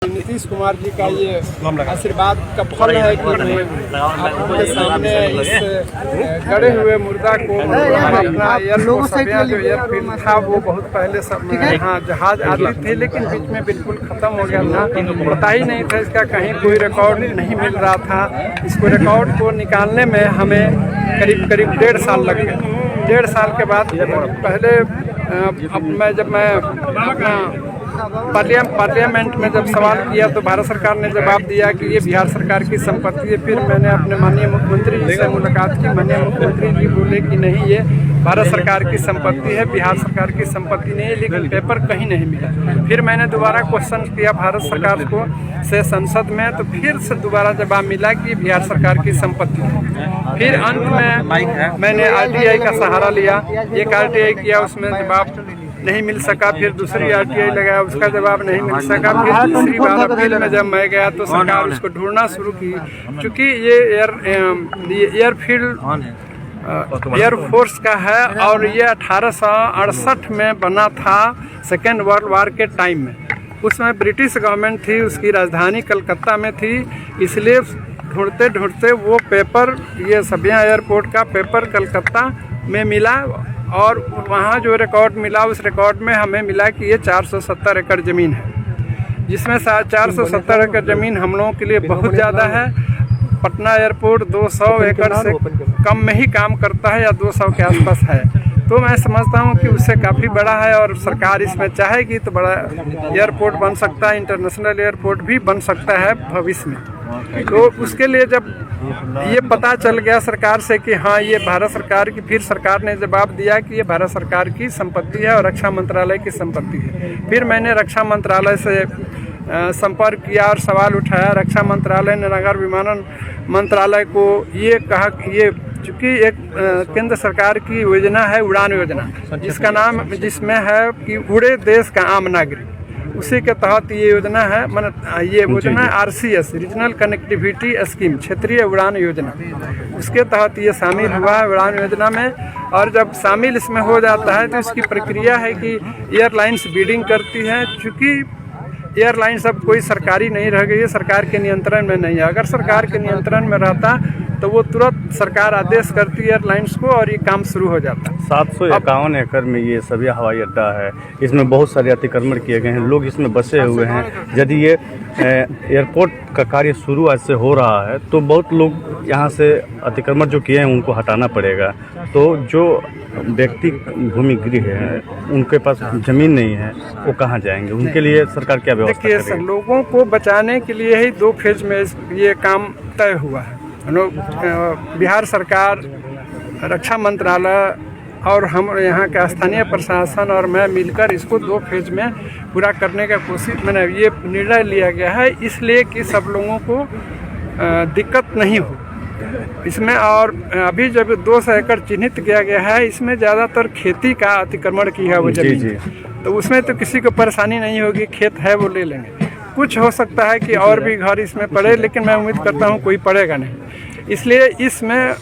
नीतीश कुमार जी का ये आशीर्वाद का फल है कि आपके सामने इस गड़े हुए मुर्दा को अपना एयरफील्ड था वो बहुत पहले सब यहाँ जहाज आती थी, लेकिन बीच में बिल्कुल ख़त्म हो गया था। पता ही नहीं था इसका, कहीं कोई रिकॉर्ड नहीं मिल रहा था। इसको रिकॉर्ड को निकालने में हमें करीब 1.5 साल लग गए। 1.5 साल के बाद पहले जब मैं अपना पार्लियामेंट में जब सवाल किया तो भारत सरकार ने जवाब दिया कि ये बिहार सरकार की संपत्ति है। फिर मैंने अपने माननीय मुख्यमंत्री जी से मुलाकात की। माननीय मुख्यमंत्री जी बोले कि नहीं, ये भारत सरकार की संपत्ति है, बिहार सरकार की संपत्ति नहीं है, लेकिन पेपर कहीं नहीं मिला। फिर मैंने दोबारा क्वेश्चन किया भारत सरकार को से संसद में, तो फिर से दोबारा जवाब मिला कि बिहार सरकार की संपत्ति है। फिर अंत में मैंने RTI का सहारा लिया। एक RTI किया, उसमें जवाब नहीं मिल सका। फिर दूसरी RTI लगाया, उसका जवाब नहीं मिल सका। फिर तीसरी बार अपील में जब मैं गया तो सरकार उसको ढूंढना शुरू की। चूँकि ये एयरफील्ड एयरफोर्स का है और ये 1868 में बना था, सेकेंड वर्ल्ड वॉर के टाइम में। उसमें ब्रिटिश गवर्नमेंट थी, उसकी राजधानी कलकत्ता में थी। इसलिए ढूंढते ढूंढते वो पेपर, ये सबिया एयरपोर्ट का पेपर कलकत्ता में मिला और वहाँ जो रिकॉर्ड मिला, उस रिकॉर्ड में हमें मिला कि ये 470 एकड़ ज़मीन है, जिसमें 470 एकड़ ज़मीन हम लोगों के लिए बहुत ज़्यादा है। पटना एयरपोर्ट 200 एकड़ से कम में ही काम करता है या 200 के आसपास है। तो मैं समझता हूँ कि उससे काफ़ी बड़ा है और सरकार इसमें चाहेगी तो बड़ा एयरपोर्ट बन सकता है, इंटरनेशनल एयरपोर्ट भी बन सकता है भविष्य में। तो उसके लिए जब ये पता चल गया सरकार से कि हाँ ये भारत सरकार की, फिर सरकार ने जवाब दिया कि ये भारत सरकार की संपत्ति है और रक्षा मंत्रालय की संपत्ति है। फिर मैंने रक्षा मंत्रालय से संपर्क किया और सवाल उठाया। रक्षा मंत्रालय ने नगर विमानन मंत्रालय को ये कहा कि ये चूँकि एक केंद्र सरकार की योजना है उड़ान योजना, जिसका नाम जिसमें है कि उड़े देश का आम नागरिक, उसी के तहत ये योजना है। ये योजना RCS रीजनल कनेक्टिविटी स्कीम, क्षेत्रीय उड़ान योजना, उसके तहत ये शामिल हुआ है उड़ान योजना में। और जब शामिल इसमें हो जाता है तो इसकी प्रक्रिया है कि एयरलाइंस बिडिंग करती है। चूँकि एयरलाइंस अब कोई सरकारी नहीं रह गई है, सरकार के नियंत्रण में नहीं है। अगर सरकार के नियंत्रण में रहता तो वो तुरंत सरकार आदेश करती है एयरलाइंस को और ये काम शुरू हो जाता। 751 एकड़ में ये सबिया हवाई अड्डा है। इसमें बहुत सारे अतिक्रमण किए गए हैं, लोग इसमें बसे हुए हैं। यदि ये एयरपोर्ट का कार्य शुरू आज से हो रहा है तो बहुत लोग यहाँ से अतिक्रमण जो किए हैं उनको हटाना पड़ेगा। तो जो व्यक्ति भूमिगृह है, उनके पास जमीन नहीं है, वो कहाँ जाएंगे? उनके लिए सरकार क्या व्यवस्था करेगी? देखिए, लोगों को बचाने के लिए ही 2 फेज में ये काम तय हुआ है। बिहार सरकार, रक्षा मंत्रालय और हम यहाँ का स्थानीय प्रशासन और मैं मिलकर इसको 2 फेज में पूरा करने का कोशिश, मैंने ये निर्णय लिया गया है इसलिए कि सब लोगों को दिक्कत नहीं हो इसमें। और अभी जब 200 एकड़ चिन्हित किया गया है, इसमें ज़्यादातर खेती का अतिक्रमण की है वो जमीन, तो उसमें तो किसी को परेशानी नहीं होगी, खेत है वो ले लेंगे। कुछ हो सकता है कि और भी घर इसमें पड़े, लेकिन मैं उम्मीद करता हूँ कोई पड़ेगा नहीं। इसलिए इसमें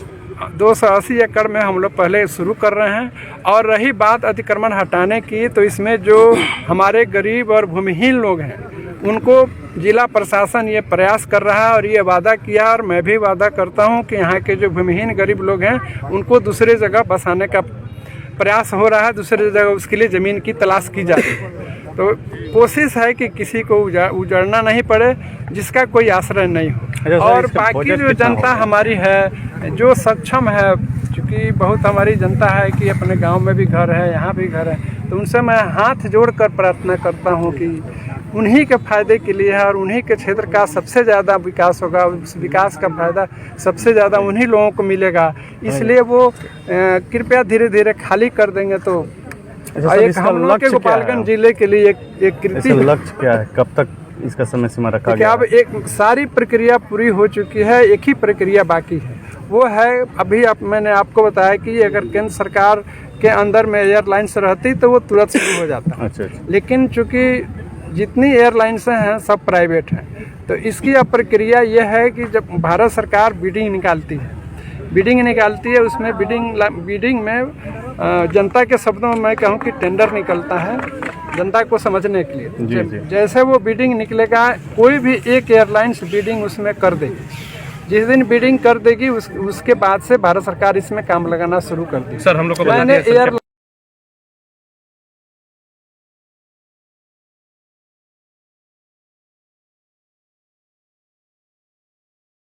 280 एकड़ में हम लोग पहले शुरू कर रहे हैं। और रही बात अतिक्रमण हटाने की, तो इसमें जो हमारे गरीब और भूमिहीन लोग हैं उनको जिला प्रशासन ये प्रयास कर रहा है और ये वादा किया, और मैं भी वादा करता हूँ कि यहाँ के जो भूमिहीन गरीब लोग हैं उनको दूसरे जगह बसाने का प्रयास हो रहा है। दूसरे जगह उसके लिए ज़मीन की तलाश की जा रही है। तो कोशिश है कि किसी को उजड़ना नहीं पड़े, जिसका कोई आश्रय नहीं हो। और बाकी जो जनता हमारी है, जो सक्षम है, क्योंकि बहुत हमारी जनता है कि अपने गांव में भी घर है, यहाँ भी घर है, तो उनसे मैं हाथ जोड़कर प्रार्थना करता हूँ कि उन्हीं के फायदे के लिए है और उन्हीं के क्षेत्र का सबसे ज़्यादा विकास होगा। उस विकास का फायदा सबसे ज़्यादा उन्हीं लोगों को मिलेगा। इसलिए वो कृपया धीरे धीरे खाली कर देंगे तो एक हम लोग के गोपालगंज जिले के लिए एक कृति। लक्ष्य क्या है? कब तक इसका समय सीमा रखा गया? अब एक सारी प्रक्रिया पूरी हो चुकी है, एक ही प्रक्रिया बाकी है, वो है अभी मैंने आपको बताया कि अगर केंद्र सरकार के अंदर में एयरलाइंस रहती तो वो तुरंत शुरू हो जाता। अच्छा। लेकिन चूँकि जितनी एयरलाइंस हैं सब प्राइवेट हैं, तो इसकी अब प्रक्रिया ये है कि जब भारत सरकार बिडिंग निकालती है, उसमें बिडिंग में जनता के शब्दों में मैं कहूँ कि टेंडर निकलता है। जनता को समझने के लिए। जी, जी। जैसे वो बिडिंग निकलेगा, कोई भी एक एयरलाइंस बिडिंग उसमें कर देगी, जिस दिन बिडिंग कर देगी उसके बाद से भारत सरकार इसमें काम लगाना शुरू कर देगी। सर हम लोग को मैंने बता दिया, सर, एयर